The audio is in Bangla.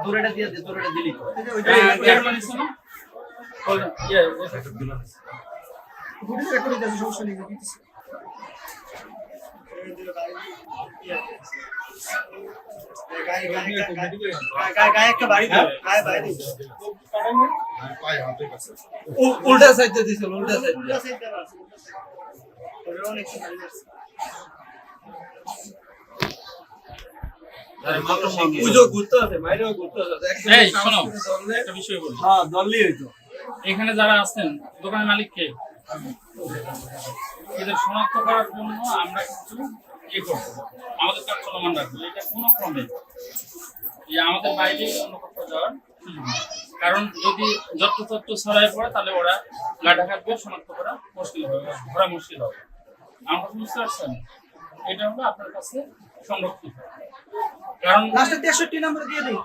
তোরেটা দিয়ে দে, তোরেটা দিলি তো উল্টা সাইড দিছিল, উল্টা সাইড এখানে যারা আছেন দোকানের মালিক কে, এদের শনাক্ত করার জন্য আমরা কিছু করবো, আমাদের কাজ চলমান রাখবো। এটা কোনো ক্রমে আমাদের বাইরে অন্য কোথাও যাওয়ার, কারণ যদি যত্রতত্র ছড়ায় পড়ে তাহলে ওরা গাঢ়াঘাত দিয়ে শনাক্ত করা মুশকিল হবে, ধরা মুশকিল হবে। আমরা বুঝতে পারছেন, এটা হলো আপনার কাছে সংরক্ষিত, কারণ লাস্টে 63 নম্বর দিয়ে দিই।